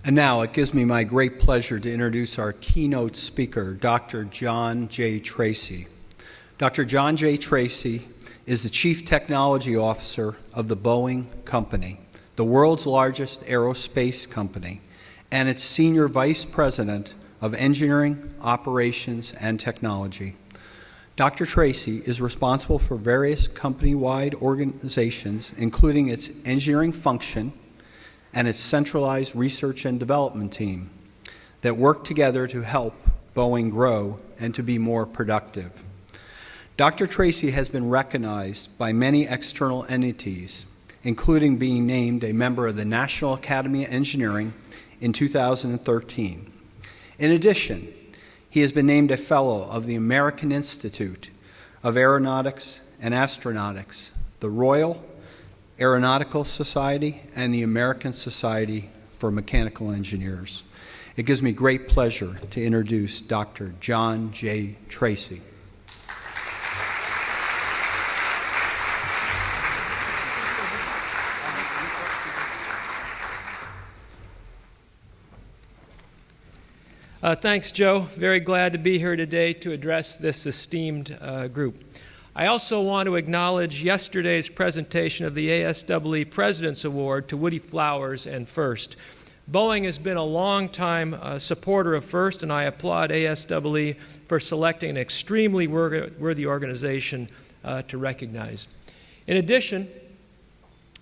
And now it gives me my great pleasure to introduce our keynote speaker, Dr. John J. Tracy. Dr. John J. Tracy is the Chief Technology Officer of the Boeing Company, the world's largest aerospace company, and its Senior Vice President of Engineering, Operations, and Technology. Dr. Tracy is responsible for various company-wide organizations, including its engineering function and its centralized research and development team that work together to help Boeing grow and to be more productive. Dr. Tracy has been recognized by many external entities, including being named a member of the National Academy of Engineering in 2013. In addition, he has been named a Fellow of the American Institute of Aeronautics and Astronautics, the Royal Aeronautical Society, and the American Society for Mechanical Engineers. It gives me great pleasure to introduce Dr. John J. Tracy. Thanks, Joe. Very glad to be here today to address this esteemed group. I also want to acknowledge yesterday's presentation of the ASEE President's Award to Woody Flowers and FIRST. Boeing has been a long-time supporter of FIRST, and I applaud ASEE for selecting an extremely worthy organization to recognize. In addition,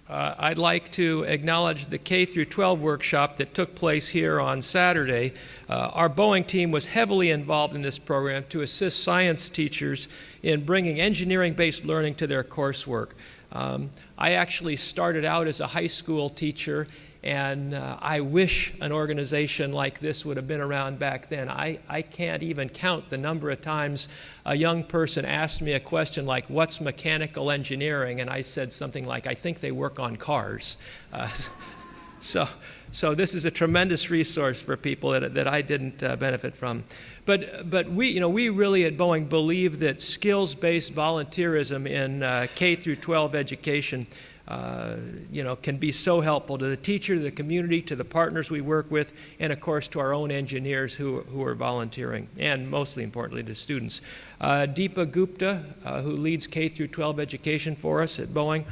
I'd like to acknowledge the K-12 workshop that took place here on Saturday. Our Boeing team was heavily involved in this program to assist science teachers in bringing engineering-based learning to their coursework. I actually started out as a high school teacher, and I wish an organization like this would have been around back then. I can't even count the number of times a young person asked me a question like, what's mechanical engineering? And I said something like, I think they work on cars. So this is a tremendous resource for people that I didn't benefit from. But we really at Boeing believe that skills-based volunteerism in K-12 education can be so helpful to the teacher, to the community, to the partners we work with, and of course to our own engineers who are volunteering, and mostly importantly to students. Deepa Gupta, who leads K-12 education for us at Boeing,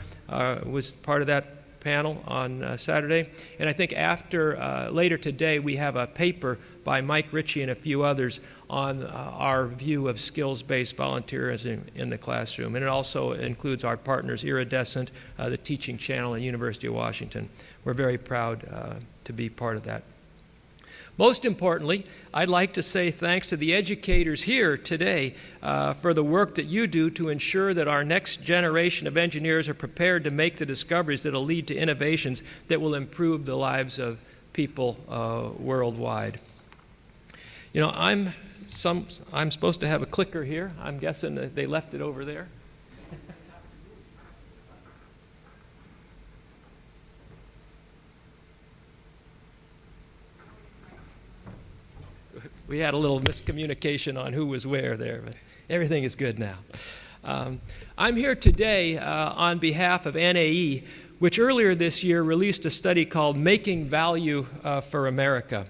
was part of that panel on Saturday. And I think later today we have a paper by Mike Ritchie and a few others on our view of skills-based volunteerism in the classroom. And it also includes our partners Iridescent, the Teaching Channel, and University of Washington. We're very proud to be part of that. Most importantly, I'd like to say thanks to the educators here today for the work that you do to ensure that our next generation of engineers are prepared to make the discoveries that will lead to innovations that will improve the lives of people worldwide. I'm supposed to have a clicker here. I'm guessing that they left it over there. We had a little miscommunication on who was where there, but everything is good now. I'm here today on behalf of NAE, which earlier this year released a study called Making Value for America.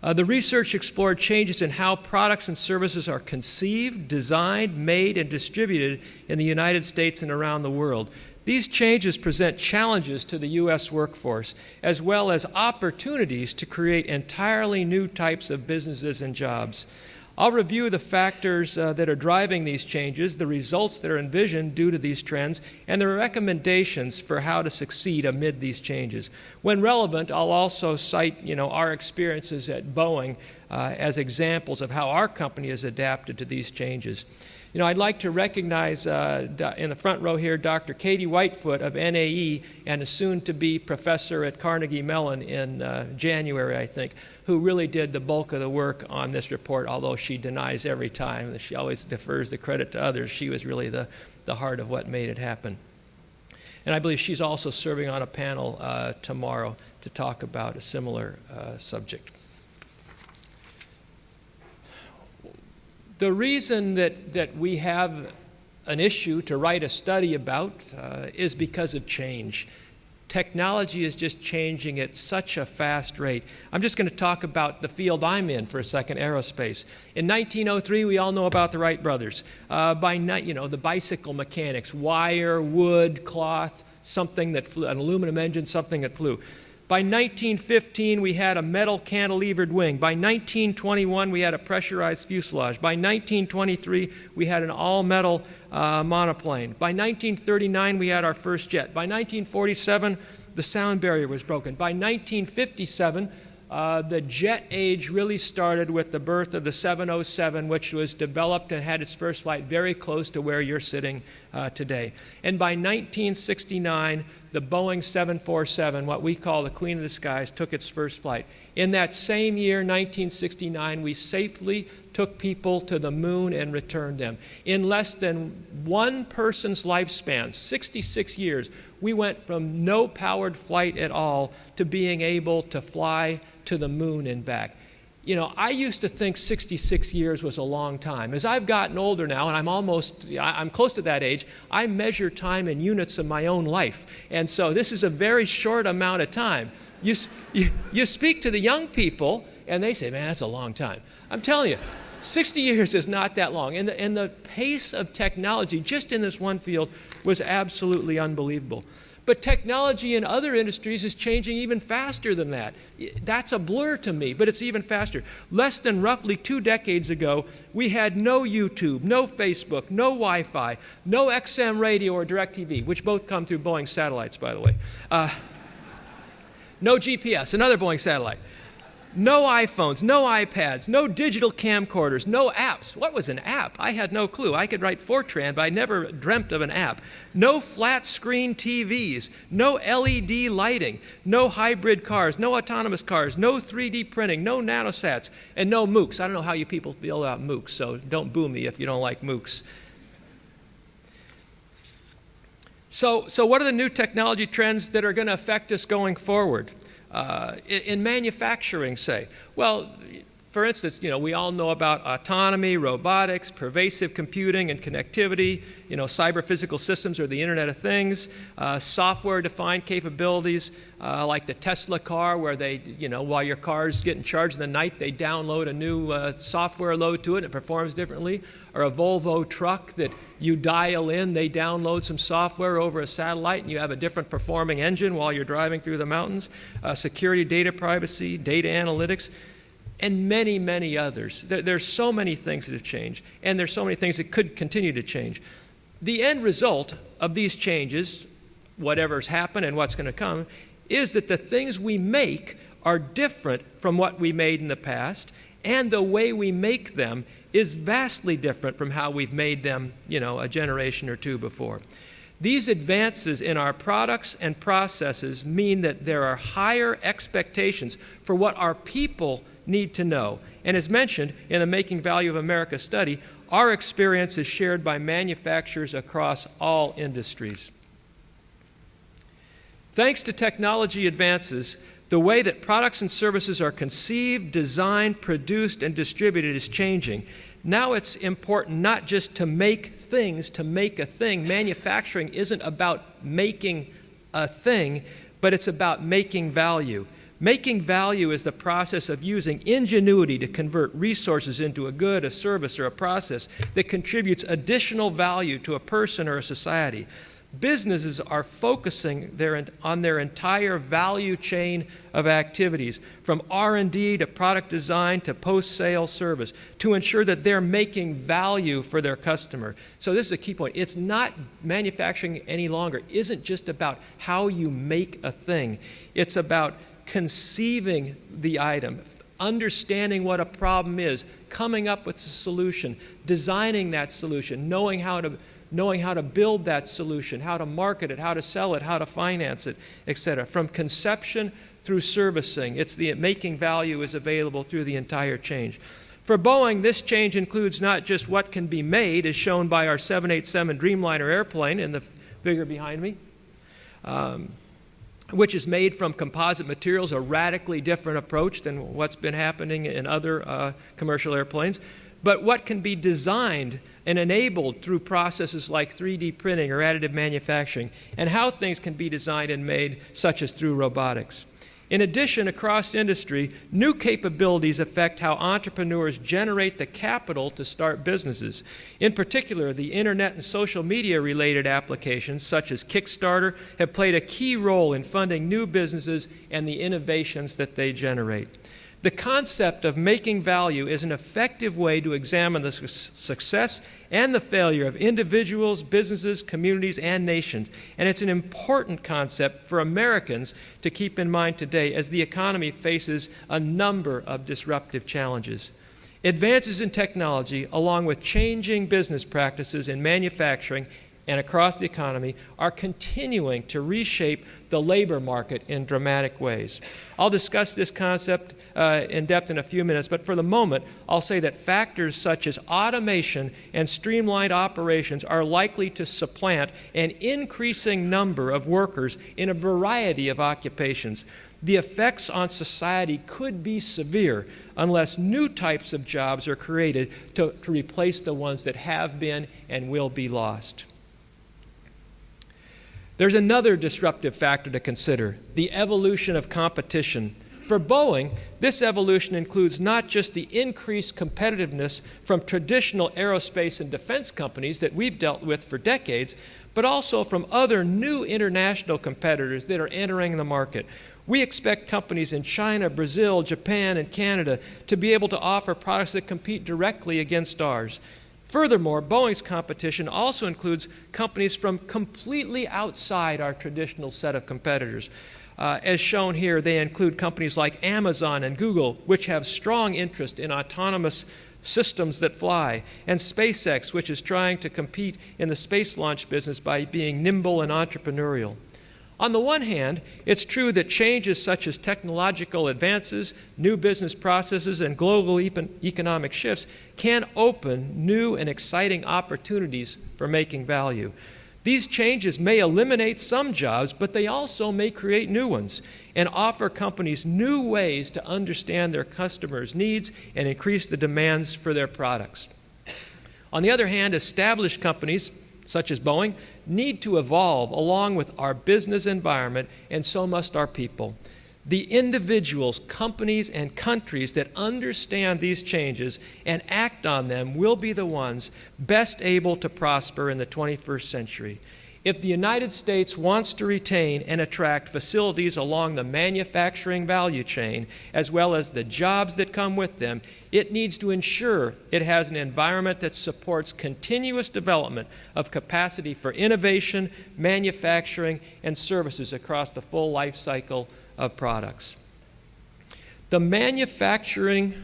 The research explored changes in how products and services are conceived, designed, made, and distributed in the United States and around the world. These changes present challenges to the U.S. workforce, as well as opportunities to create entirely new types of businesses and jobs. I'll review the factors that are driving these changes, the results that are envisioned due to these trends, and the recommendations for how to succeed amid these changes. When relevant, I'll also cite, our experiences at Boeing as examples of how our company has adapted to these changes. I'd like to recognize in the front row here Dr. Katie Whitefoot of NAE and a soon-to-be professor at Carnegie Mellon in January, I think, who really did the bulk of the work on this report, although she denies every time that she always defers the credit to others. She was really the heart of what made it happen. And I believe she's also serving on a panel tomorrow to talk about a similar subject. The reason that we have an issue to write a study about is because of change. Technology is just changing at such a fast rate. I'm just going to talk about the field I'm in for a second, aerospace. In 1903, we all know about the Wright brothers. The bicycle mechanics, wire, wood, cloth, something that flew, an aluminum engine, something that flew. By 1915, we had a metal cantilevered wing. By 1921, we had a pressurized fuselage. By 1923, we had an all-metal monoplane. By 1939, we had our first jet. By 1947, the sound barrier was broken. By 1957, the jet age really started with the birth of the 707, which was developed and had its first flight very close to where you're sitting today. And by 1969, the Boeing 747, what we call the Queen of the Skies, took its first flight. In that same year, 1969, we safely took people to the moon and returned them. In less than one person's lifespan, 66 years, we went from no powered flight at all to being able to fly to the moon and back. You know, I used to think 66 years was a long time. As I've gotten older now, and I'm close to that age, I measure time in units of my own life. And so this is a very short amount of time. You speak to the young people, and they say, man, that's a long time. I'm telling you, 60 years is not that long. And the pace of technology just in this one field was absolutely unbelievable. But technology in other industries is changing even faster than that. That's a blur to me, but it's even faster. Less than roughly 2 decades ago, we had no YouTube, no Facebook, no Wi-Fi, no XM radio or DirecTV, which both come through Boeing satellites, by the way. No GPS, another Boeing satellite. No iPhones, no iPads, no digital camcorders, no apps. What was an app? I had no clue. I could write Fortran, but I never dreamt of an app. No flat screen TVs, no LED lighting, no hybrid cars, no autonomous cars, no 3D printing, no nanosats, and no MOOCs. I don't know how you people feel about MOOCs, so don't boo me if you don't like MOOCs. So what are the new technology trends that are going to affect us going forward? In manufacturing, say? Well, for instance, we all know about autonomy, robotics, pervasive computing and connectivity, cyber-physical systems or the Internet of Things, software-defined capabilities like the Tesla car where they, while your car's getting charged in the night, they download a new software load to it and it performs differently, or a Volvo truck that you dial in, they download some software over a satellite and you have a different performing engine while you're driving through the mountains, security, data privacy, data analytics, and many, many others. There's so many things that have changed, and there's so many things that could continue to change. The end result of these changes, whatever's happened and what's going to come, is that the things we make are different from what we made in the past, and the way we make them is vastly different from how we've made them, a generation or two before. These advances in our products and processes mean that there are higher expectations for what our people need to know. And as mentioned in the Making Value of America study, our experience is shared by manufacturers across all industries. Thanks to technology advances, the way that products and services are conceived, designed, produced, and distributed is changing. Now it's important not just to make things, to make a thing. Manufacturing isn't about making a thing, but it's about making value. Making value is the process of using ingenuity to convert resources into a good, a service, or a process that contributes additional value to a person or a society. Businesses are focusing on their entire value chain of activities, from R&D to product design to post-sale service, to ensure that they're making value for their customer. So this is a key point. It's not manufacturing any longer. It isn't just about how you make a thing. It's about conceiving the item, understanding what a problem is, coming up with a solution, designing that solution, knowing how to build that solution, how to market it, how to sell it, how to finance it, etc. From conception through servicing, it's the making value is available through the entire change. For Boeing, this change includes not just what can be made, as shown by our 787 Dreamliner airplane in the figure behind me, which is made from composite materials, a radically different approach than what's been happening in other commercial airplanes. but what can be designed and enabled through processes like 3D printing or additive manufacturing, and how things can be designed and made, such as through robotics. In addition, across industry, new capabilities affect how entrepreneurs generate the capital to start businesses. In particular, the internet and social media-related applications, such as Kickstarter, have played a key role in funding new businesses and the innovations that they generate. The concept of making value is an effective way to examine the success and the failure of individuals, businesses, communities, and nations. And it's an important concept for Americans to keep in mind today as the economy faces a number of disruptive challenges. Advances in technology, along with changing business practices in manufacturing and across the economy, are continuing to reshape the labor market in dramatic ways. I'll discuss this concept in depth in a few minutes, but for the moment, I'll say that factors such as automation and streamlined operations are likely to supplant an increasing number of workers in a variety of occupations. The effects on society could be severe unless new types of jobs are created to replace the ones that have been and will be lost. There's another disruptive factor to consider: the evolution of competition. For Boeing, this evolution includes not just the increased competitiveness from traditional aerospace and defense companies that we've dealt with for decades, but also from other new international competitors that are entering the market. We expect companies in China, Brazil, Japan, and Canada to be able to offer products that compete directly against ours. Furthermore, Boeing's competition also includes companies from completely outside our traditional set of competitors. As shown here, they include companies like Amazon and Google, which have strong interest in autonomous systems that fly, and SpaceX, which is trying to compete in the space launch business by being nimble and entrepreneurial. On the one hand, it's true that changes such as technological advances, new business processes, and global economic shifts can open new and exciting opportunities for making value. These changes may eliminate some jobs, but they also may create new ones and offer companies new ways to understand their customers' needs and increase the demands for their products. On the other hand, established companies, such as Boeing, need to evolve along with our business environment, and so must our people. The individuals, companies, and countries that understand these changes and act on them will be the ones best able to prosper in the 21st century. If the United States wants to retain and attract facilities along the manufacturing value chain, as well as the jobs that come with them, it needs to ensure it has an environment that supports continuous development of capacity for innovation, manufacturing, and services across the full life cycle of products. The manufacturing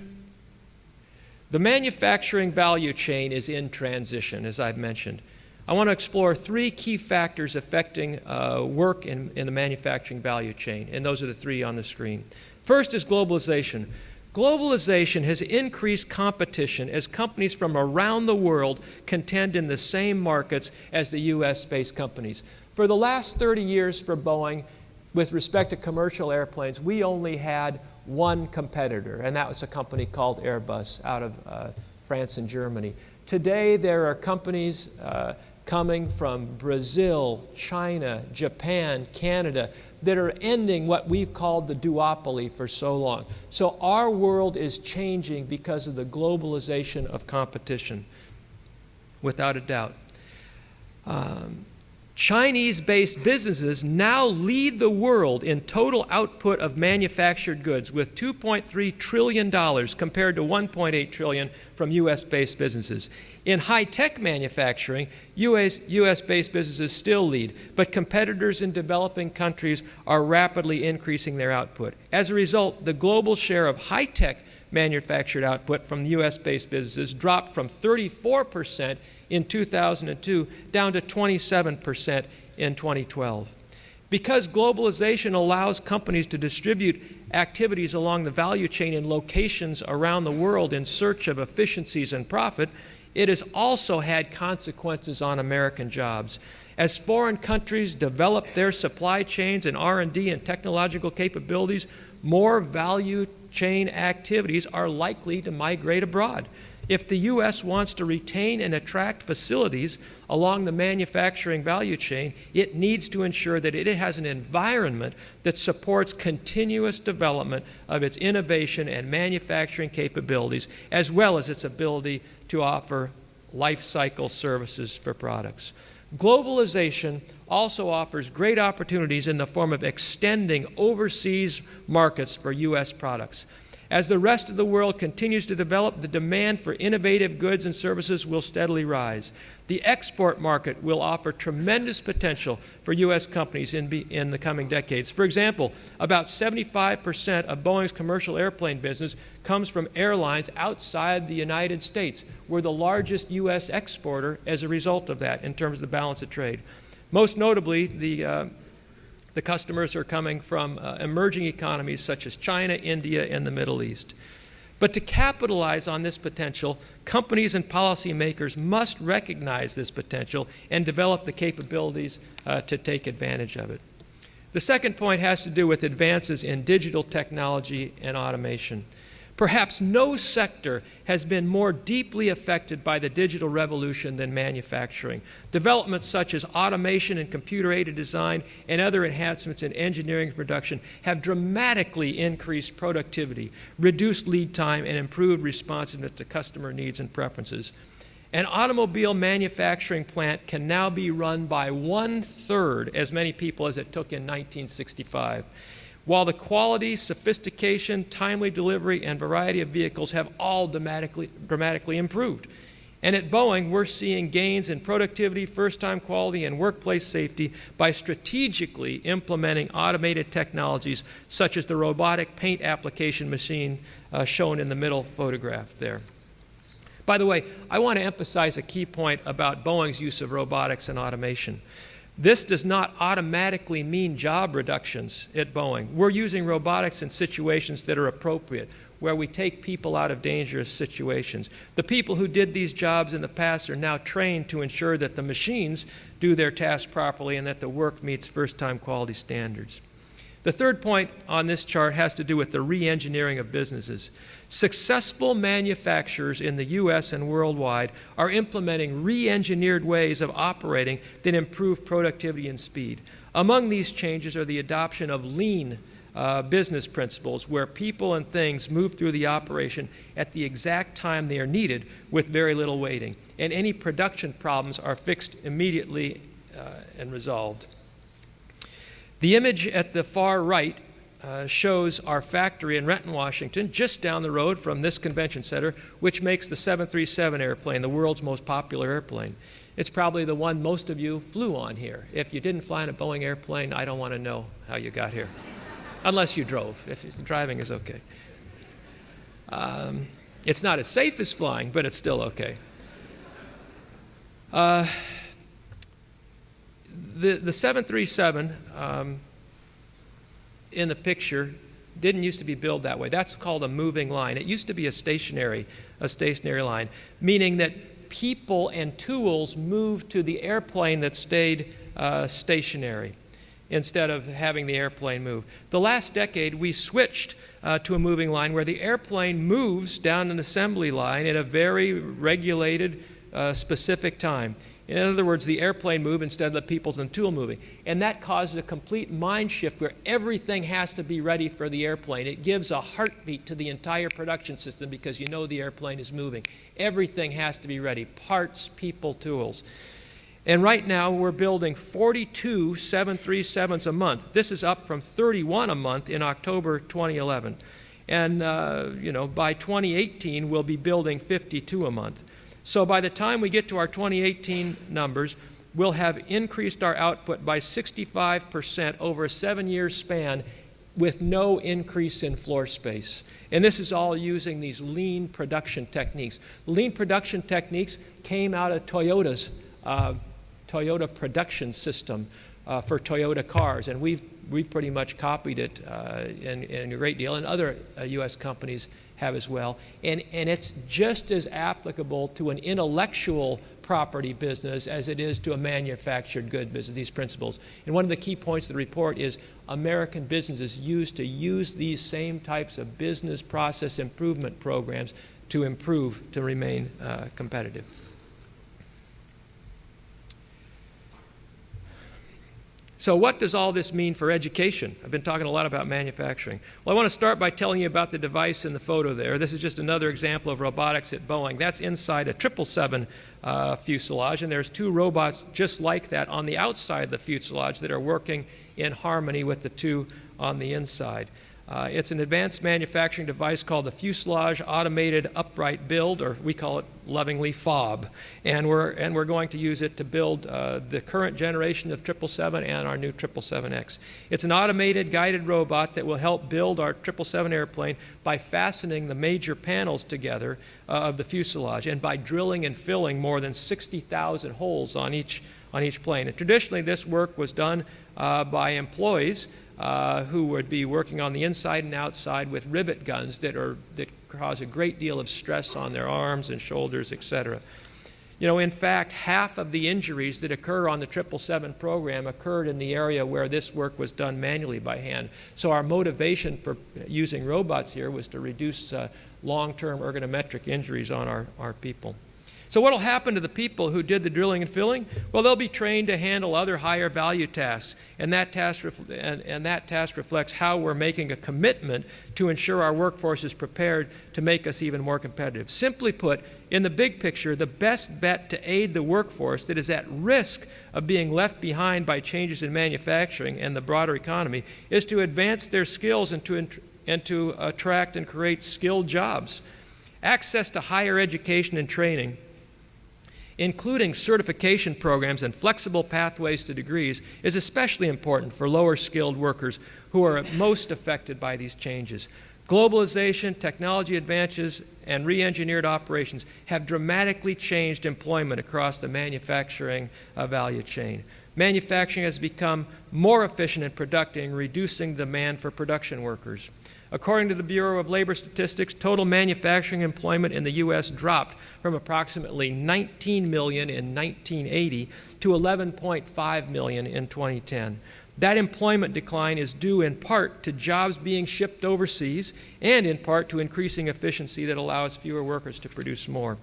value chain is in transition, as I've mentioned. I want to explore three key factors affecting work in the manufacturing value chain, and those are the three on the screen. First is globalization. Globalization has increased competition as companies from around the world contend in the same markets as the U.S.-based companies. For the last 30 years for Boeing, with respect to commercial airplanes, we only had one competitor, and that was a company called Airbus out of France and Germany. Today, there are companies coming from Brazil, China, Japan, Canada, that are ending what we've called the duopoly for so long. So our world is changing because of the globalization of competition, without a doubt. Chinese-based businesses now lead the world in total output of manufactured goods with $2.3 trillion compared to $1.8 trillion from U.S.-based businesses. In high-tech manufacturing, U.S.-based businesses still lead, but competitors in developing countries are rapidly increasing their output. As a result, the global share of high-tech manufactured output from U.S.-based businesses dropped from 34% in 2002 down to 27% in 2012. Because globalization allows companies to distribute activities along the value chain in locations around the world in search of efficiencies and profit, it has also had consequences on American jobs. As foreign countries develop their supply chains and R&D and technological capabilities, more value chain activities are likely to migrate abroad. If the U.S. wants to retain and attract facilities along the manufacturing value chain, it needs to ensure that it has an environment that supports continuous development of its innovation and manufacturing capabilities, as well as its ability to offer life cycle services for products. Globalization also offers great opportunities in the form of extending overseas markets for U.S. products. As the rest of the world continues to develop, the demand for innovative goods and services will steadily rise. The export market will offer tremendous potential for U.S. companies in the coming decades. For example, about 75% of Boeing's commercial airplane business comes from airlines outside the United States. We're the largest U.S. exporter as a result of that in terms of the balance of trade. Most notably, the customers are coming from emerging economies such as China, India, and the Middle East. But to capitalize on this potential, companies and policymakers must recognize this potential and develop the capabilities to take advantage of it. The second point has to do with advances in digital technology and automation. Perhaps no sector has been more deeply affected by the digital revolution than manufacturing. Developments such as automation and computer-aided design and other enhancements in engineering and production have dramatically increased productivity, reduced lead time, and improved responsiveness to customer needs and preferences. An automobile manufacturing plant can now be run by 1/3 as many people as it took in 1965. While the quality, sophistication, timely delivery, and variety of vehicles have all dramatically improved. And at Boeing, we're seeing gains in productivity, first-time quality, and workplace safety by strategically implementing automated technologies such as the robotic paint application machine shown in the middle photograph there. By the way, I want to emphasize a key point about Boeing's use of robotics and automation. This does not automatically mean job reductions at Boeing. We're using robotics in situations that are appropriate, where we take people out of dangerous situations. The people who did these jobs in the past are now trained to ensure that the machines do their tasks properly and that the work meets first-time quality standards. The third point on this chart has to do with the re-engineering of businesses. Successful manufacturers in the U.S. and worldwide are implementing re-engineered ways of operating that improve productivity and speed. Among these changes are the adoption of lean business principles, where people and things move through the operation at the exact time they are needed with very little waiting, and any production problems are fixed immediately and resolved. The image at the far right shows our factory in Renton, Washington, just down the road from this convention center, which makes the 737 airplane the world's most popular airplane. It's probably the one most of you flew on here. If you didn't fly in a Boeing airplane, I don't want to know how you got here, unless you drove. If driving is okay. It's not as safe as flying, but it's still okay. The 737 in the picture didn't used to be built that way. That's called a moving line. It used to be a stationary line, meaning that people and tools moved to the airplane that stayed stationary instead of having the airplane move. The last decade, we switched to a moving line where the airplane moves down an assembly line at a very regulated, specific time. In other words, the airplane moves instead of the people and tool moving. And that causes a complete mind shift where everything has to be ready for the airplane. It gives a heartbeat to the entire production system because you know the airplane is moving. Everything has to be ready. Parts, people, tools. And right now we're building 42 737s a month. This is up from 31 a month in October 2011. And by 2018 we'll be building 52 a month. So by the time we get to our 2018 numbers, we'll have increased our output by 65% over a 7-year span with no increase in floor space. And this is all using these lean production techniques. Lean production techniques came out of Toyota's Toyota production system for Toyota cars, and we've pretty much copied it in a great deal, and other U.S. companies have as well. And it's just as applicable to an intellectual property business as it is to a manufactured good business, these principles. And one of the key points of the report is American businesses use these same types of business process improvement programs to improve, to remain competitive. So what does all this mean for education? I've been talking a lot about manufacturing. Well, I want to start by telling you about the device in the photo there. This is just another example of robotics at Boeing. That's inside a 777 fuselage, and there's two robots just like that on the outside of the fuselage that are working in harmony with the two on the inside. It's an advanced manufacturing device called the Fuselage Automated Upright Build, or we call it lovingly FOB. And we're going to use it to build the current generation of 777 and our new 777X. It's an automated guided robot that will help build our 777 airplane by fastening the major panels together of the fuselage and by drilling and filling more than 60,000 holes on each plane. And traditionally, this work was done by employees who would be working on the inside and outside with rivet guns that cause a great deal of stress on their arms and shoulders, etc. You know, in fact, half of the injuries that occur on the 777 program occurred in the area where this work was done manually by hand. So our motivation for using robots here was to reduce long-term ergonometric injuries on our people. So what will happen to the people who did the drilling and filling? Well, they'll be trained to handle other higher value tasks, and that task reflects how we're making a commitment to ensure our workforce is prepared to make us even more competitive. Simply put, in the big picture, the best bet to aid the workforce that is at risk of being left behind by changes in manufacturing and the broader economy is to advance their skills and to attract and create skilled jobs. Access to higher education and training, including certification programs and flexible pathways to degrees, is especially important for lower skilled workers who are most affected by these changes. Globalization, technology advances, and re-engineered operations have dramatically changed employment across the manufacturing value chain. Manufacturing has become more efficient and productive, reducing demand for production workers. According to the Bureau of Labor Statistics, total manufacturing employment in the U.S. dropped from approximately 19 million in 1980 to 11.5 million in 2010. That employment decline is due in part to jobs being shipped overseas and in part to increasing efficiency that allows fewer workers to produce more.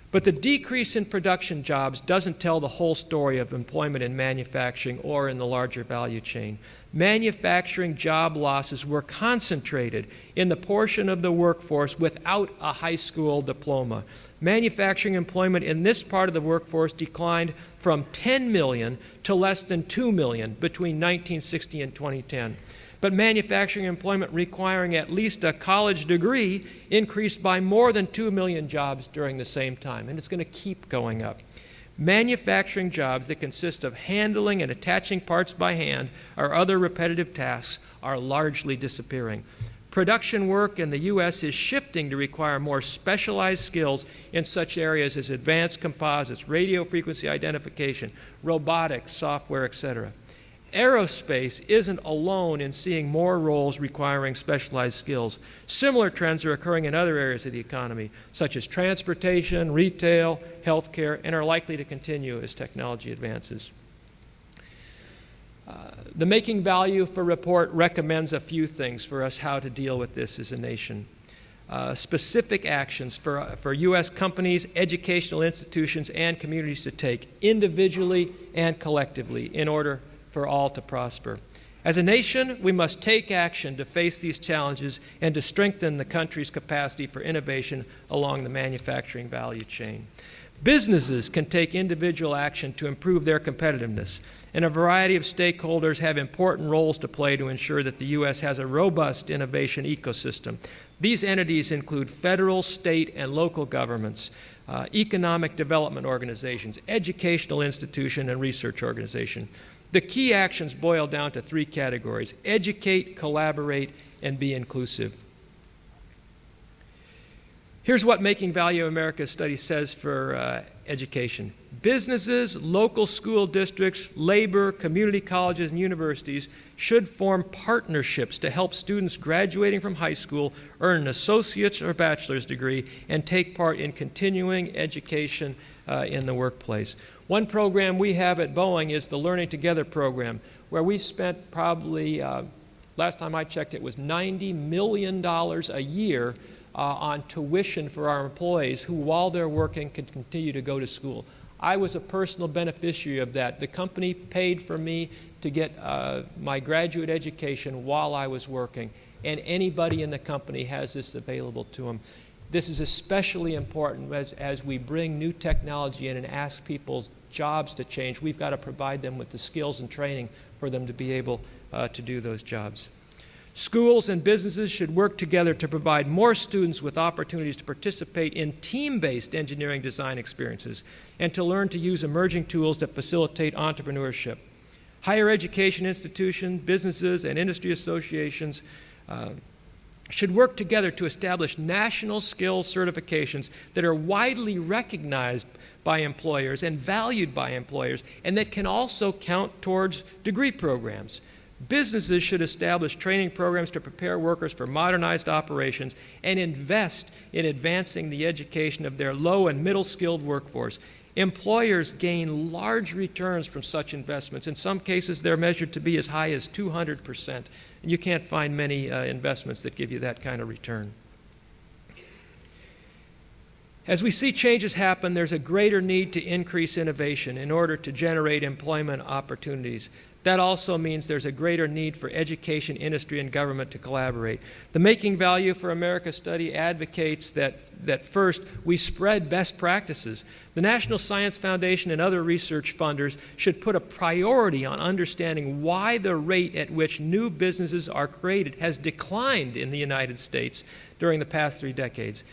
But the decrease in production jobs doesn't tell the whole story of employment in manufacturing or in the larger value chain. Manufacturing job losses were concentrated in the portion of the workforce without a high school diploma. Manufacturing employment in this part of the workforce declined from 10 million to less than 2 million between 1960 and 2010. But manufacturing employment requiring at least a college degree increased by more than 2 million jobs during the same time, and it's going to keep going up. Manufacturing jobs that consist of handling and attaching parts by hand or other repetitive tasks are largely disappearing. Production work in the U.S. is shifting to require more specialized skills in such areas as advanced composites, radio frequency identification, robotics, software, etc. Aerospace isn't alone in seeing more roles requiring specialized skills. Similar trends are occurring in other areas of the economy, such as transportation, retail, healthcare, and are likely to continue as technology advances. The Making Value for report recommends a few things for us how to deal with this as a nation. Specific actions for U.S. companies, educational institutions, and communities to take individually and collectively in order for all to prosper. As a nation, we must take action to face these challenges and to strengthen the country's capacity for innovation along the manufacturing value chain. Businesses can take individual action to improve their competitiveness, and a variety of stakeholders have important roles to play to ensure that the U.S. has a robust innovation ecosystem. These entities include federal, state, and local governments, economic development organizations, educational institutions, and research organizations. The key actions boil down to three categories: educate, collaborate, and be inclusive. Here's what Making Value America study says for education. Businesses, local school districts, labor, community colleges, and universities should form partnerships to help students graduating from high school earn an associate's or bachelor's degree and take part in continuing education in the workplace. One program we have at Boeing is the Learning Together program, where we spent probably, last time I checked, it was $90 million a year on tuition for our employees who, while they're working, can continue to go to school. I was a personal beneficiary of that. The company paid for me to get my graduate education while I was working, and anybody in the company has this available to them. This is especially important as we bring new technology in and ask people's jobs to change. We've got to provide them with the skills and training for them to be able to do those jobs. Schools and businesses should work together to provide more students with opportunities to participate in team-based engineering design experiences and to learn to use emerging tools that facilitate entrepreneurship. Higher education institutions, businesses, and industry associations should work together to establish national skills certifications that are widely recognized by employers and valued by employers, and that can also count towards degree programs. Businesses should establish training programs to prepare workers for modernized operations and invest in advancing the education of their low and middle skilled workforce. Employers gain large returns from such investments. In some cases, they're measured to be as high as 200%. And you can't find many investments that give you that kind of return. As we see changes happen, there's a greater need to increase innovation in order to generate employment opportunities. That also means there's a greater need for education, industry, and government to collaborate. The Making Value for America study advocates that first, we spread best practices. The National Science Foundation and other research funders should put a priority on understanding why the rate at which new businesses are created has declined in the United States during the past 3 decades.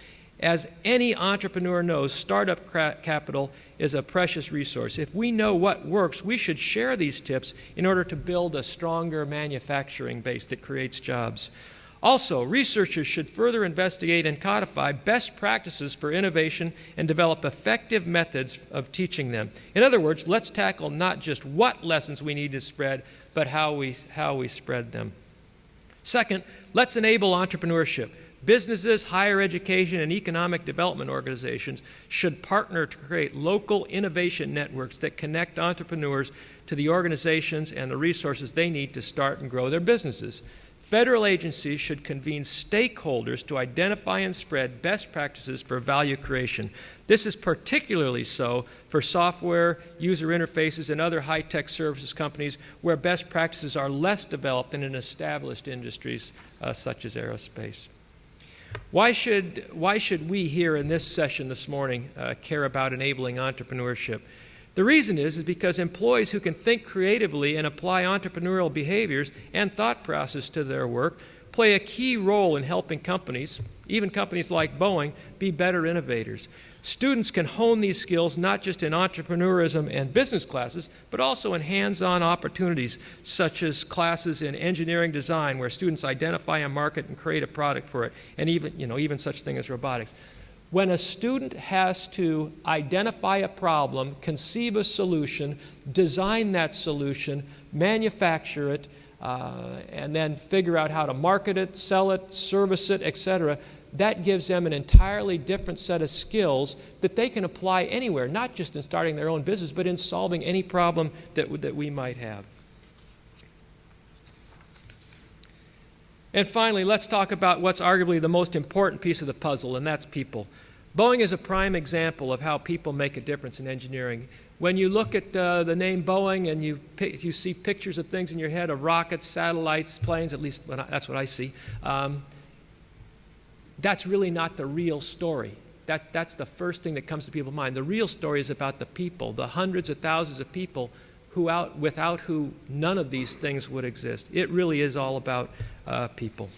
As any entrepreneur knows, startup capital is a precious resource. If we know what works, we should share these tips in order to build a stronger manufacturing base that creates jobs. Also, researchers should further investigate and codify best practices for innovation and develop effective methods of teaching them. In other words, let's tackle not just what lessons we need to spread, but how we spread them. Second, let's enable entrepreneurship. Businesses, higher education, and economic development organizations should partner to create local innovation networks that connect entrepreneurs to the organizations and the resources they need to start and grow their businesses. Federal agencies should convene stakeholders to identify and spread best practices for value creation. This is particularly so for software, user interfaces, and other high-tech services companies where best practices are less developed than in established industries such as aerospace. Why should we here in this session this morning care about enabling entrepreneurship? The reason is because employees who can think creatively and apply entrepreneurial behaviors and thought process to their work play a key role in helping companies, even companies like Boeing, be better innovators. Students can hone these skills not just in entrepreneurism and business classes, but also in hands-on opportunities, such as classes in engineering design, where students identify a market and create a product for it, and even such thing as robotics. When a student has to identify a problem, conceive a solution, design that solution, manufacture it, and then figure out how to market it, sell it, service it, etc., that gives them an entirely different set of skills that they can apply anywhere, not just in starting their own business, but in solving any problem that we might have. And finally, let's talk about what's arguably the most important piece of the puzzle, and that's people. Boeing is a prime example of how people make a difference in engineering. When you look at the name Boeing and you see pictures of things in your head, of rockets, satellites, planes, at least that's what I see, that's really not the real story. That's the first thing that comes to people's mind. The real story is about the people, the hundreds of thousands of people without who none of these things would exist. It really is all about people.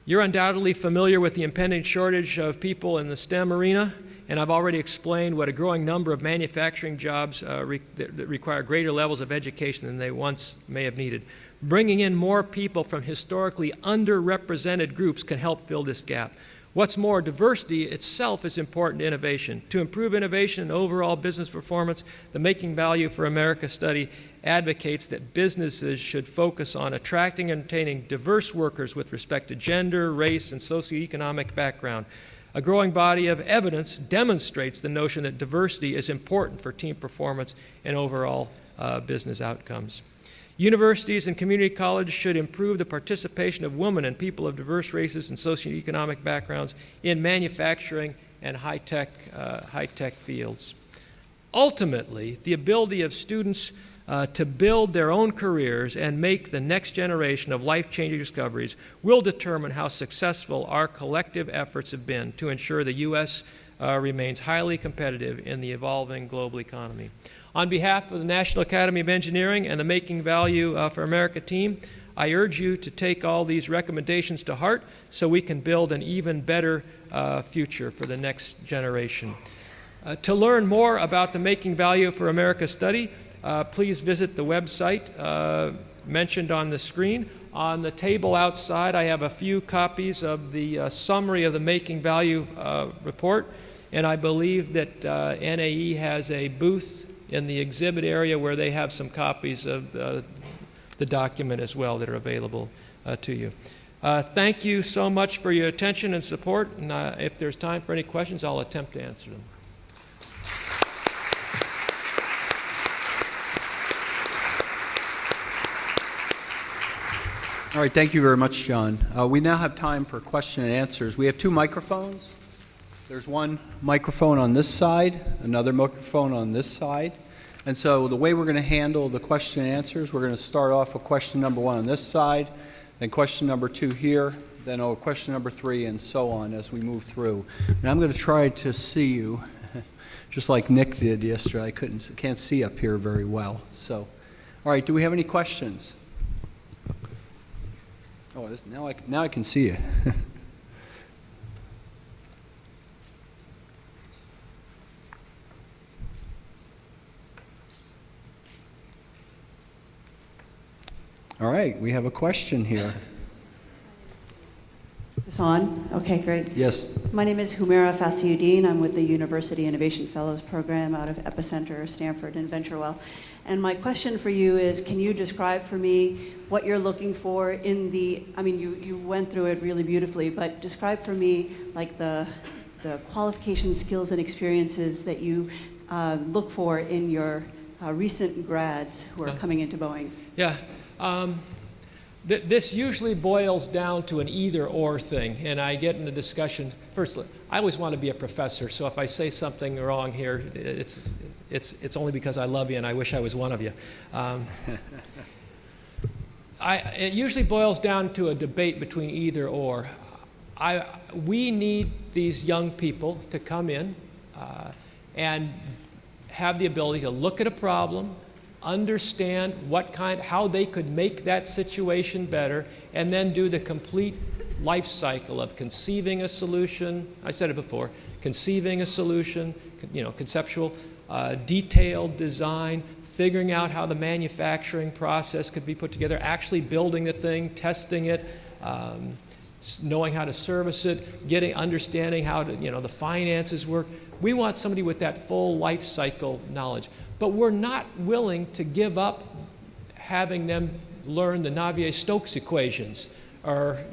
You're undoubtedly familiar with the impending shortage of people in the STEM arena, and I've already explained what a growing number of manufacturing jobs that require greater levels of education than they once may have needed. Bringing in more people from historically underrepresented groups can help fill this gap. What's more, diversity itself is important to innovation. To improve innovation and overall business performance, the Making Value for America study advocates that businesses should focus on attracting and retaining diverse workers with respect to gender, race, and socioeconomic background. A growing body of evidence demonstrates the notion that diversity is important for team performance and overall business outcomes. Universities and community colleges should improve the participation of women and people of diverse races and socioeconomic backgrounds in manufacturing and high-tech fields. Ultimately, the ability of students to build their own careers and make the next generation of life-changing discoveries will determine how successful our collective efforts have been to ensure the U.S. Remains highly competitive in the evolving global economy. On behalf of the National Academy of Engineering and the Making Value for America team, I urge you to take all these recommendations to heart so we can build an even better future for the next generation. To learn more about the Making Value for America study, please visit the website mentioned on the screen. On the table outside, I have a few copies of the summary of the Making Value report, and I believe that NAE has a booth in the exhibit area where they have some copies of the document as well that are available to you. Thank you so much for your attention and support, and if there's time for any questions, I'll attempt to answer them. All right, thank you very much, John. We now have time for question and answers. We have two microphones. There's one microphone on this side, another microphone on this side. And so the way we're going to handle the question and answers, we're going to start off with question number 1 on this side, then question number 2 here, then question number 3, and so on as we move through. And I'm going to try to see you, just like Nick did yesterday. I can't see up here very well. So, all right, do we have any questions? Oh, now I can see you. All right, we have a question here. Is this on? Okay, great. Yes. My name is Humaira Fasiuddin. I'm with the University Innovation Fellows Program out of Epicenter, Stanford, and VentureWell. And my question for you is, can you describe for me what you're looking for in the, I mean, you went through it really beautifully, but describe for me like the qualifications, skills, and experiences that you look for in your recent grads who are coming into Boeing. Yeah. This usually boils down to an either-or thing, and I get in a discussion. First, I always want to be a professor, so if I say something wrong here, it's only because I love you and I wish I was one of you. It usually boils down to a debate between either-or. We need these young people to come in and have the ability to look at a problem, understand how they could make that situation better, and then do the complete life cycle of conceiving a solution. I said it before, conceiving a solution, conceptual, detailed design, figuring out how the manufacturing process could be put together, actually building the thing, testing it, knowing how to service it, understanding how to, the finances work. We want somebody with that full life cycle knowledge. But we're not willing to give up having them learn the Navier-Stokes equations or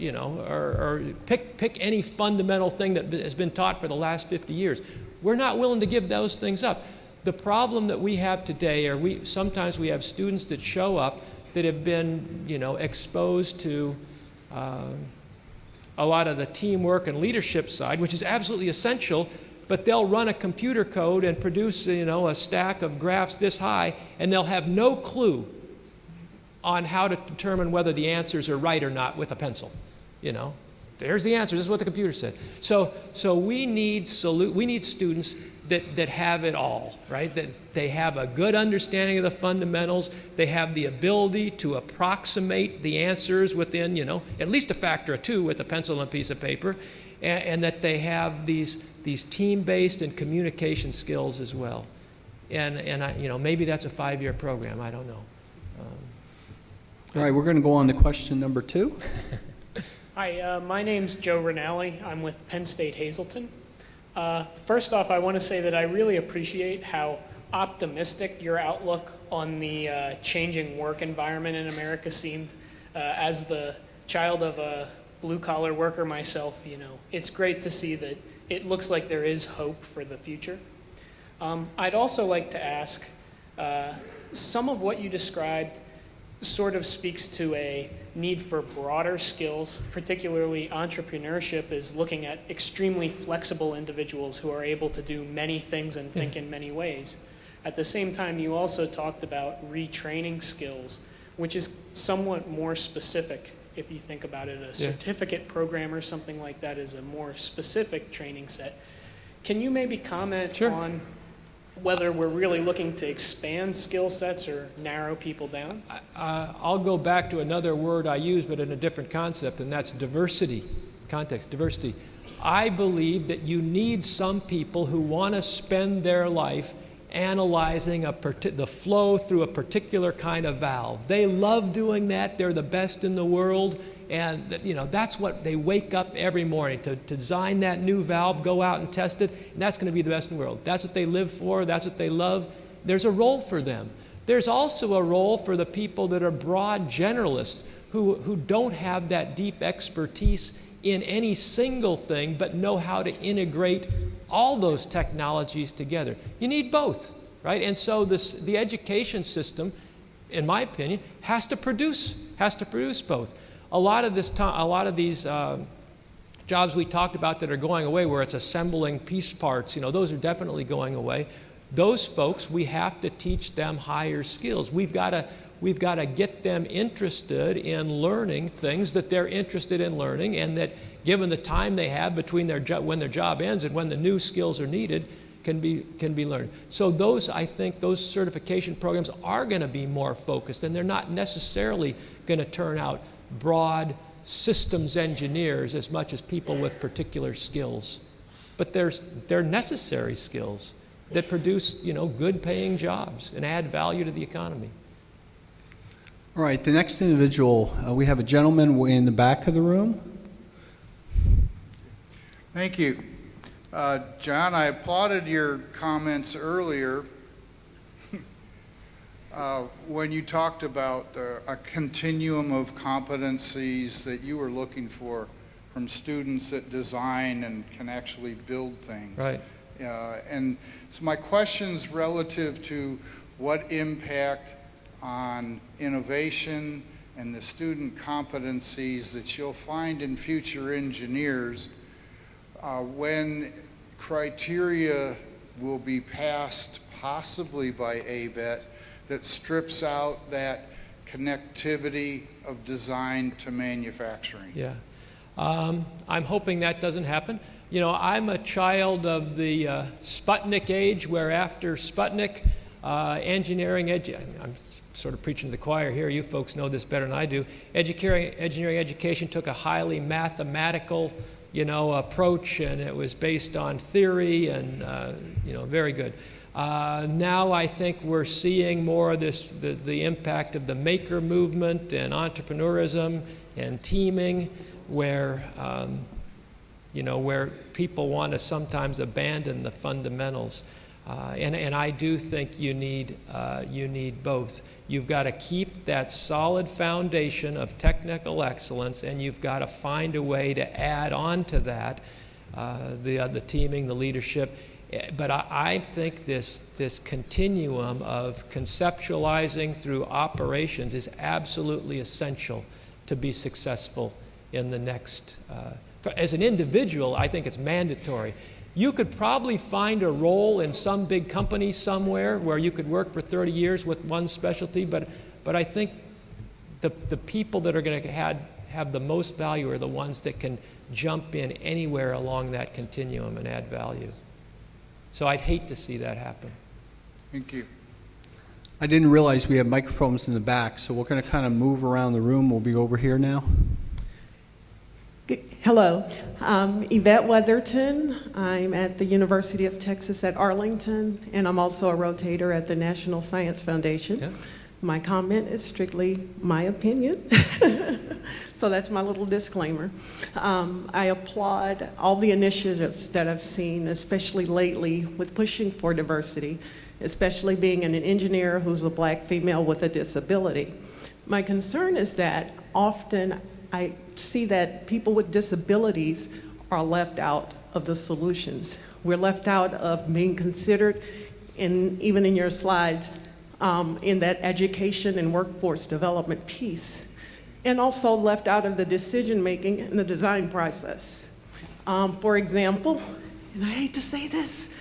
pick any fundamental thing that has been taught for the last 50 years. We're not willing to give those things up. The problem that we have today are sometimes we have students that show up that have been exposed to a lot of the teamwork and leadership side, which is absolutely essential. But they'll run a computer code and produce, a stack of graphs this high, and they'll have no clue on how to determine whether the answers are right or not with a pencil. There's the answer. This is what the computer said. So we need students that have it all, right? That they have a good understanding of the fundamentals. They have the ability to approximate the answers within, at least a factor of 2 with a pencil and a piece of paper, and that they have these team-based and communication skills as well. And maybe that's a 5-year program. I don't know. All right, we're going to go on to question number 2. Hi, my name's Joe Rinaldi. I'm with Penn State Hazleton. First off, I want to say that I really appreciate how optimistic your outlook on the changing work environment in America seemed. As the child of a blue-collar worker myself, it's great to see that it looks like there is hope for the future. I'd also like to ask, some of what you described sort of speaks to a need for broader skills, particularly entrepreneurship is looking at extremely flexible individuals who are able to do many things and think in many ways. At the same time, you also talked about retraining skills, which is somewhat more specific. If you think about it, a certificate program or something like that is a more specific training set. Can you maybe comment on whether we're really looking to expand skill sets or narrow people down? I'll go back to another word I use, but in a different concept, and that's diversity. Context, diversity. I believe that you need some people who want to spend their life analyzing the flow through a particular kind of valve. They love doing that. They're the best in the world. And that's what they wake up every morning to design that new valve, go out and test it, and that's going to be the best in the world. That's what they live for. That's what they love. There's a role for them. There's also a role for the people that are broad generalists who don't have that deep expertise in any single thing but know how to integrate all those technologies together. You need both, right? And so the education system, in my opinion, has to produce both. A lot of these jobs we talked about that are going away, where it's assembling piece parts, those are definitely going away. Those folks, we have to teach them higher skills. We've got to get them interested in learning things that they're interested in learning, and that, given the time they have between when their job ends and when the new skills are needed, can be learned. So I think those certification programs are going to be more focused, and they're not necessarily going to turn out broad systems engineers as much as people with particular skills. But they're necessary skills that produce, good paying jobs and add value to the economy. All right, the next individual, we have a gentleman in the back of the room. Thank you. John, I applauded your comments earlier when you talked about a continuum of competencies that you were looking for from students that design and can actually build things. Right. And so my question's relative to what impact on innovation and the student competencies that you'll find in future engineers when criteria will be passed possibly by ABET that strips out that connectivity of design to manufacturing. Yeah. I'm hoping that doesn't happen. I'm a child of the Sputnik age, where after Sputnik, engineering I'm sort of preaching to the choir here. You folks know this better than I do. Engineering education took a highly mathematical, approach, and it was based on theory and, very good. Now I think we're seeing more of the impact of the maker movement and entrepreneurism and teaming, where people want to sometimes abandon the fundamentals. And I do think you need both. You've got to keep that solid foundation of technical excellence, and you've got to find a way to add on to that the teaming, the leadership. But I think this continuum of conceptualizing through operations is absolutely essential to be successful in the next. As an individual, I think it's mandatory. You could probably find a role in some big company somewhere where you could work for 30 years with one specialty, but I think the people that are going to have the most value are the ones that can jump in anywhere along that continuum and add value. So I'd hate to see that happen. Thank you. I didn't realize we have microphones in the back, so we're going to kind of move around the room. We'll be over here now. Hello, I'm Yvette Weatherton. I'm at the University of Texas at Arlington, and I'm also a rotator at the National Science Foundation. Yeah. My comment is strictly my opinion, so that's my little disclaimer. I applaud all the initiatives that I've seen, especially lately with pushing for diversity, especially being an engineer who's a black female with a disability. My concern is that often I see that people with disabilities are left out of the solutions. We're left out of being considered, and even in your slides, in that education and workforce development piece, and also left out of the decision-making and the design process. For example, and I hate to say this,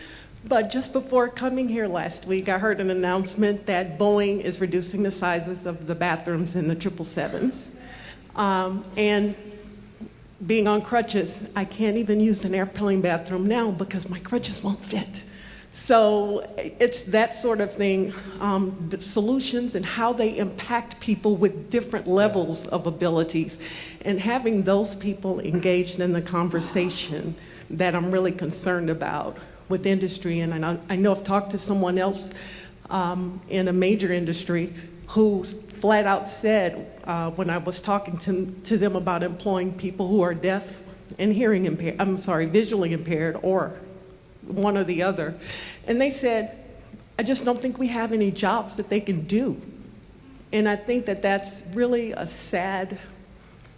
but just before coming here last week, I heard an announcement that Boeing is reducing the sizes of the bathrooms in the 777s. And being on crutches, I can't even use an airplane bathroom now because my crutches won't fit. So it's that sort of thing, the solutions and how they impact people with different levels of abilities, and having those people engaged in the conversation that I'm really concerned about with industry. And I know I've talked to someone else in a major industry who flat out said, when I was talking to them about employing people who are deaf and hearing impaired, visually impaired, or one or the other, and they said, I just don't think we have any jobs that they can do. And I think that that's really a sad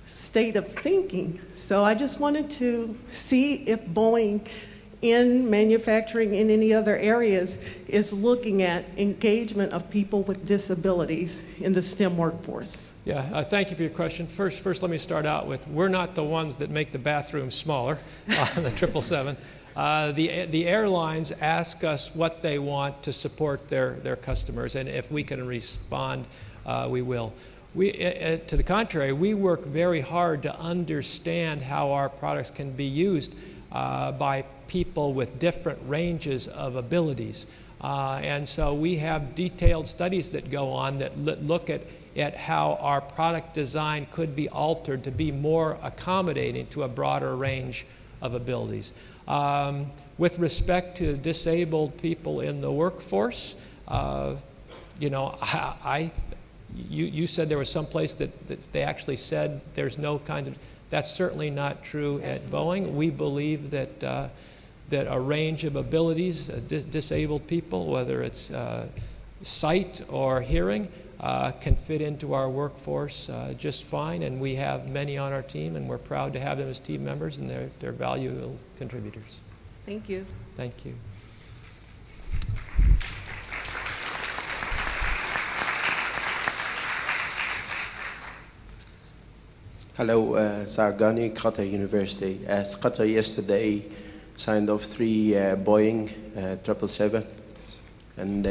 state of thinking. So I just wanted to see if Boeing, in manufacturing and any other areas, is looking at engagement of people with disabilities in the STEM workforce. Yeah, thank you for your question. First, let me start out with, we're not the ones that make the bathrooms smaller on the 777. The airlines ask us what they want to support their customers, and if we can respond, we will. To the contrary, we work very hard to understand how our products can be used by people with different ranges of abilities. And so we have detailed studies that go on that look at how our product design could be altered to be more accommodating to a broader range of abilities. With respect to disabled people in the workforce, you said there was some place that they actually said there's no kind of, that's certainly not true at Boeing. We believe that a range of abilities, disabled people, whether it's sight or hearing, can fit into our workforce just fine, and we have many on our team, and we're proud to have them as team members, and they're valuable contributors. Thank you. Thank you. Hello, Sargani, Qatar University. As Qatar yesterday signed off 3 Boeing 777. And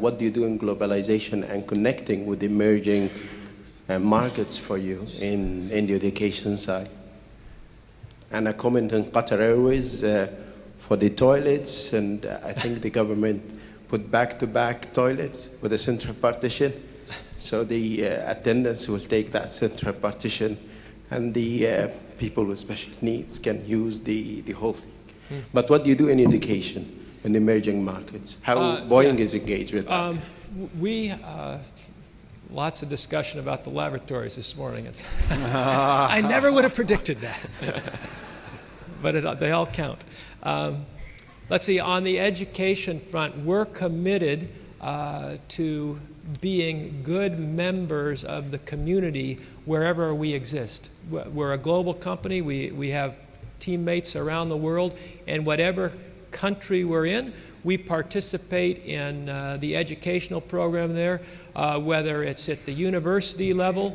what do you do in globalization and connecting with emerging markets for you in the education side? And a comment on Qatar Airways for the toilets, and I think the government put back-to-back toilets with a central partition, so the attendants will take that central partition, and the people with special needs can use the whole thing. But what do you do in education in emerging markets? How Boeing is engaged with that? We lots of discussion about the laboratories this morning. I never would have predicted that, but they all count. Let's see, on the education front, we're committed to being good members of the community wherever we exist. We're a global company. We have teammates around the world, and whatever country we're in, we participate in the educational program there, whether it's at the university level,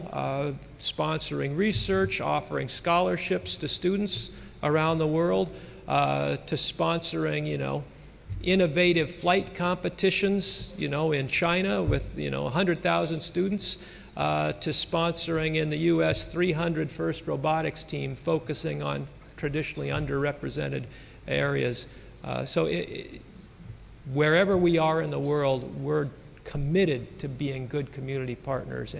sponsoring research, offering scholarships to students around the world, to sponsoring, innovative flight competitions, in China with, 100,000 students, to sponsoring in the U.S. 300 First Robotics team focusing on traditionally underrepresented areas. So wherever we are in the world, we're committed to being good community partners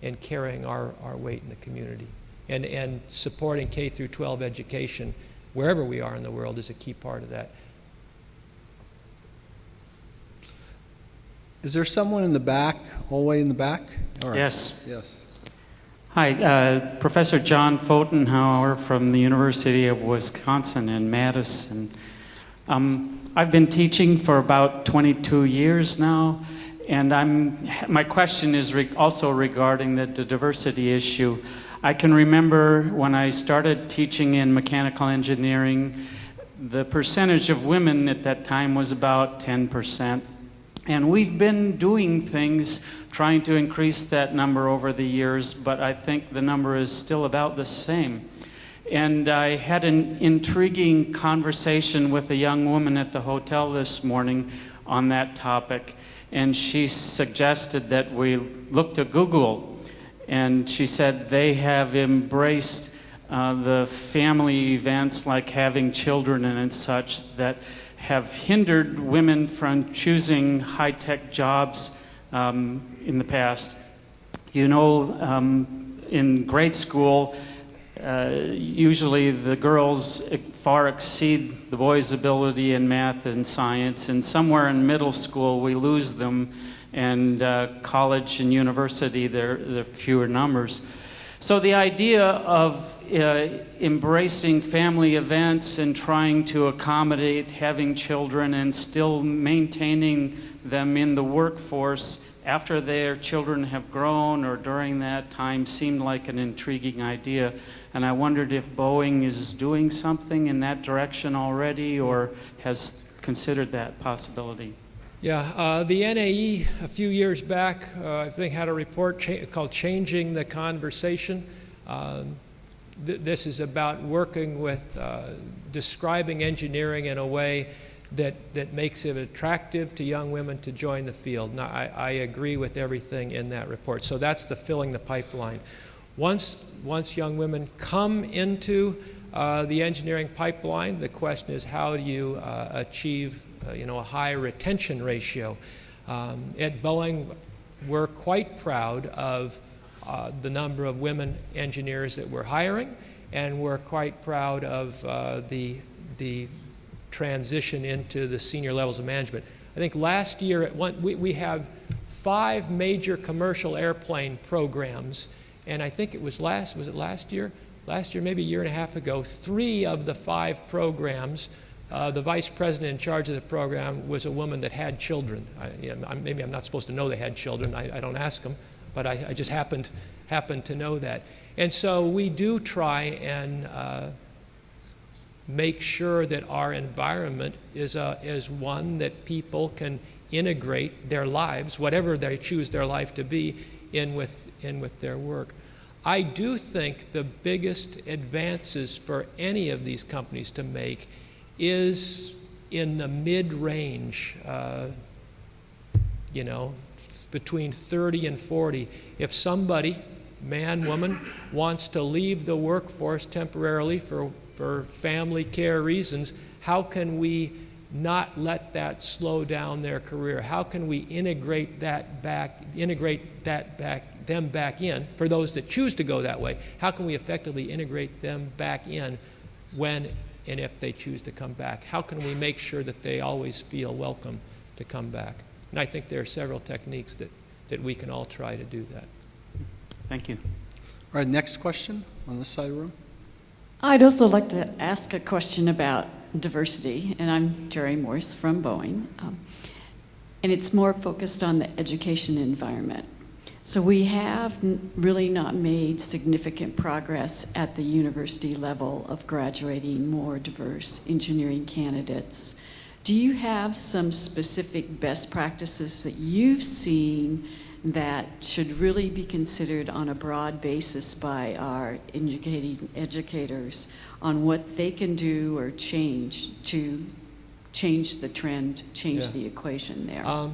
and carrying our weight in the community. And supporting K through 12 education wherever we are in the world is a key part of that. Is there someone in the back, all the way in the back? All right. Yes. Yes. Hi, Professor John Pfotenhauer from the University of Wisconsin in Madison. I've been teaching for about 22 years now, and my question is also regarding the diversity issue. I can remember when I started teaching in mechanical engineering, the percentage of women at that time was about 10%. And we've been doing things trying to increase that number over the years, but I think the number is still about the same. And I had an intriguing conversation with a young woman at the hotel this morning on that topic, and she suggested that we look to Google. And she said they have embraced the family events like having children and such that have hindered women from choosing high-tech jobs in the past. You know, in grade school, usually the girls far exceed the boys' ability in math and science, and somewhere in middle school we lose them, and college and university there are fewer numbers. So the idea of embracing family events and trying to accommodate having children and still maintaining them in the workforce after their children have grown or during that time seemed like an intriguing idea. And I wondered if Boeing is doing something in that direction already or has considered that possibility. Yeah, the NAE a few years back, I think, had a report called Changing the Conversation. This is about working with describing engineering in a way that makes it attractive to young women to join the field. Now, I agree with everything in that report. So that's the filling the pipeline. Once young women come into the engineering pipeline, the question is how do you achieve a high retention ratio. At Boeing, we're quite proud of the number of women engineers that we're hiring, and we're quite proud of the transition into the senior levels of management. I think last year, we have 5 major commercial airplane programs, and I think it was last year? Last year, maybe a year and a half ago, 3 of the 5 programs, the vice president in charge of the program was a woman that had children. Maybe I'm not supposed to know they had children. I don't ask them, but I just happened to know that. And so we do try and make sure that our environment is one that people can integrate their lives, whatever they choose their life to be, in with their work. I do think the biggest advances for any of these companies to make is in the mid-range, between 30 and 40. If somebody, man, woman, wants to leave the workforce temporarily for family care reasons, how can we not let that slow down their career? How can we integrate them back in, for those that choose to go that way? How can we effectively integrate them back in when and if they choose to come back? How can we make sure that they always feel welcome to come back? And I think there are several techniques that we can all try to do that. Thank you. All right, next question on this side of the room. I'd also like to ask a question about diversity, and I'm Jerry Morse from Boeing, and it's more focused on the education environment. So we have really not made significant progress at the university level of graduating more diverse engineering candidates. Do you have some specific best practices that you've seen that should really be considered on a broad basis by our educators on what they can do or change to change the trend, change the equation there?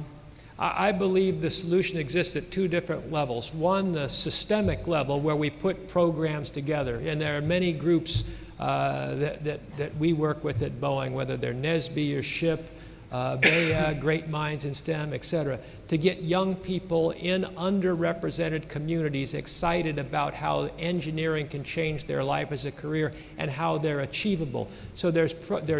I believe the solution exists at 2 different levels. One, the systemic level, where we put programs together. And there are many groups that we work with at Boeing, whether they're NSBE or SHIP, BEA, Great Minds in STEM, etc., to get young people in underrepresented communities excited about how engineering can change their life as a career and how they're achievable. So there's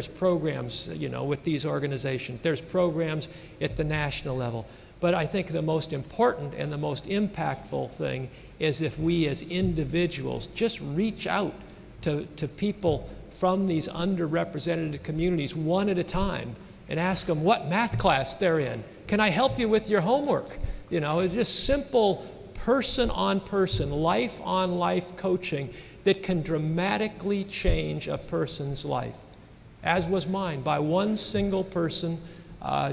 programs, with these organizations. There's programs at the national level. But I think the most important and the most impactful thing is if we as individuals just reach out to people from these underrepresented communities one at a time and ask them what math class they're in. Can I help you with your homework? It's just simple person-on-person, life-on-life coaching that can dramatically change a person's life, as was mine, by one single person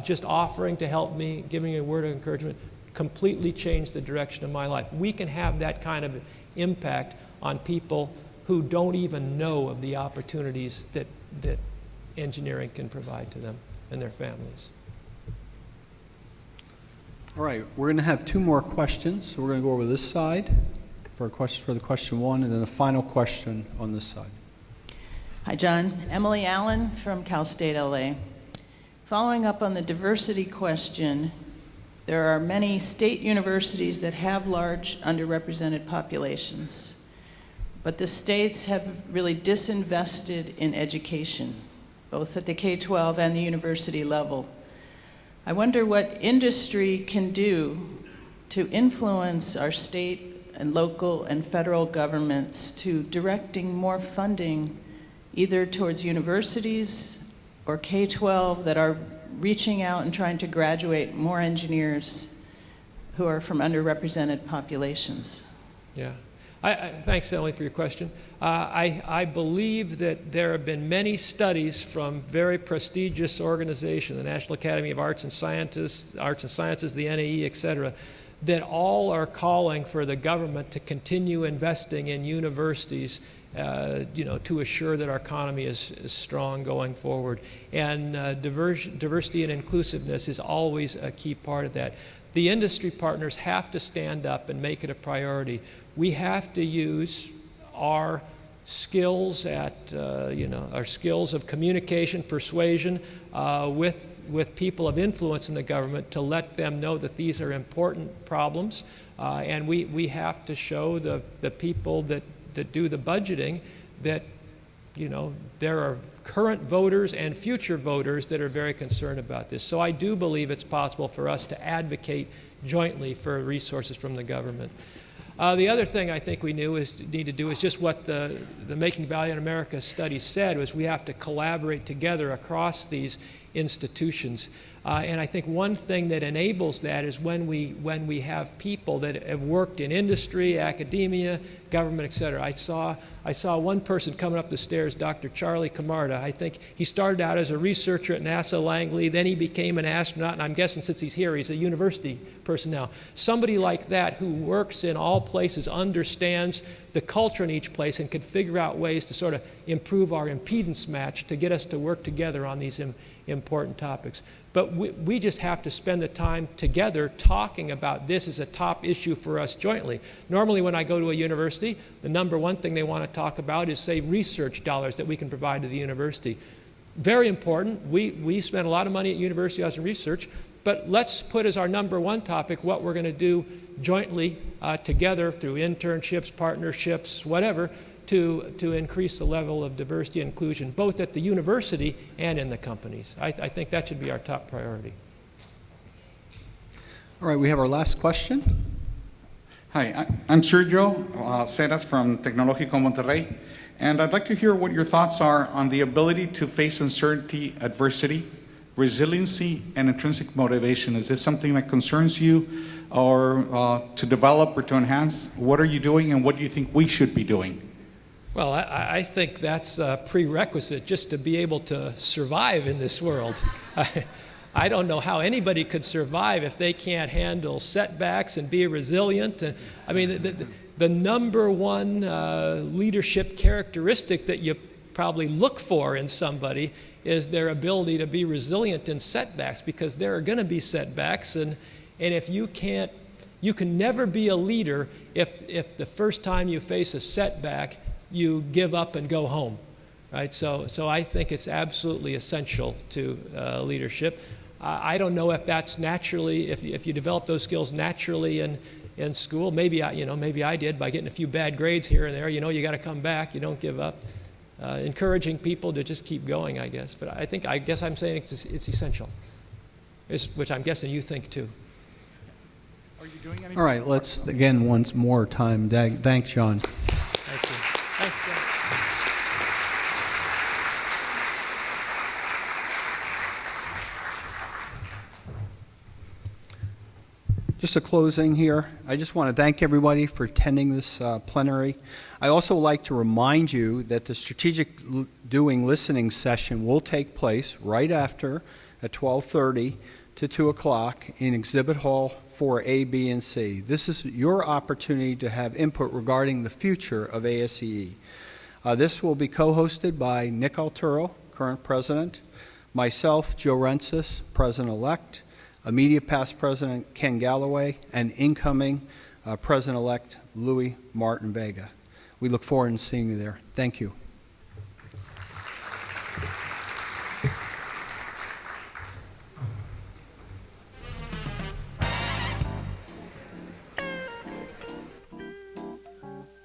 just offering to help me, giving me a word of encouragement, completely changed the direction of my life. We can have that kind of impact on people who don't even know of the opportunities that engineering can provide to them and their families. All right, we're going to have two more questions. So we're going to go over this side for the question one, and then the final question on this side. Hi, John. Emily Allen from Cal State LA. Following up on the diversity question, there are many state universities that have large underrepresented populations, but the states have really disinvested in education, both at the K-12 and the university level. I wonder what industry can do to influence our state and local and federal governments to directing more funding either towards universities or K-12 that are reaching out and trying to graduate more engineers who are from underrepresented populations. Yeah. Thanks, Emily, for your question. I believe that there have been many studies from very prestigious organizations, the National Academy of Arts and Sciences, the NAE, et cetera, that all are calling for the government to continue investing in universities, to assure that our economy is strong going forward. And diversity and inclusiveness is always a key part of that. The industry partners have to stand up and make it a priority. We have to use our skills our skills of communication, persuasion, with people of influence in the government to let them know that these are important problems. And we have to show the people that do the budgeting that, there are current voters and future voters that are very concerned about this. So I do believe it's possible for us to advocate jointly for resources from the government. The other thing I think we need to do is just what the Making Value in America study said, was we have to collaborate together across these institutions. And I think one thing that enables that is when we have people that have worked in industry, academia, government, et cetera. I saw one person coming up the stairs, Dr. Charlie Camarda. I think he started out as a researcher at NASA Langley, then he became an astronaut, and I'm guessing since he's here, he's a university person now. Somebody like that who works in all places, understands the culture in each place, and can figure out ways to sort of improve our impedance match to get us to work together on these important topics. But we just have to spend the time together talking about this as a top issue for us jointly. Normally when I go to a university, the number one thing they want to talk about is, say, research dollars that we can provide to the university. Very important. We spend a lot of money at universities on research, but let's put as our number one topic what we're going to do jointly together through internships, partnerships, whatever, to increase the level of diversity and inclusion, both at the university and in the companies. I think that should be our top priority. All right, we have our last question. Hi, I'm Sergio Ceras from Tecnológico Monterrey, and I'd like to hear what your thoughts are on the ability to face uncertainty, adversity, resiliency, and intrinsic motivation. Is this something that concerns you, or to develop or to enhance? What are you doing, and what do you think we should be doing? Well, I think that's a prerequisite just to be able to survive in this world. I don't know how anybody could survive if they can't handle setbacks and be resilient. I mean, the number one leadership characteristic that you probably look for in somebody is their ability to be resilient in setbacks, because there are going to be setbacks, and if you can't, you can never be a leader if the first time you face a setback you give up and go home, right? So I think it's absolutely essential to leadership. I don't know if that's naturally, if you develop those skills naturally in school. Maybe I did by getting a few bad grades here and there. You got to come back. You don't give up. Encouraging people to just keep going, I guess. But I guess I'm saying it's essential, which I'm guessing you think too. Are you doing anything? All right, let's again once more time. Thanks, John. Thank you. Thanks, John. Just a closing here. I just want to thank everybody for attending this plenary. I also like to remind you that the strategic doing listening session will take place right after at 12:30 to 2 o'clock in Exhibit Hall 4A, B, and C. This is your opportunity to have input regarding the future of ASEE. This will be co-hosted by Nick Arturo, current president, myself, Joe Rensis, president-elect, immediate past president Ken Galloway, and incoming president-elect Louis Martin Vega. We look forward to seeing you there. Thank you.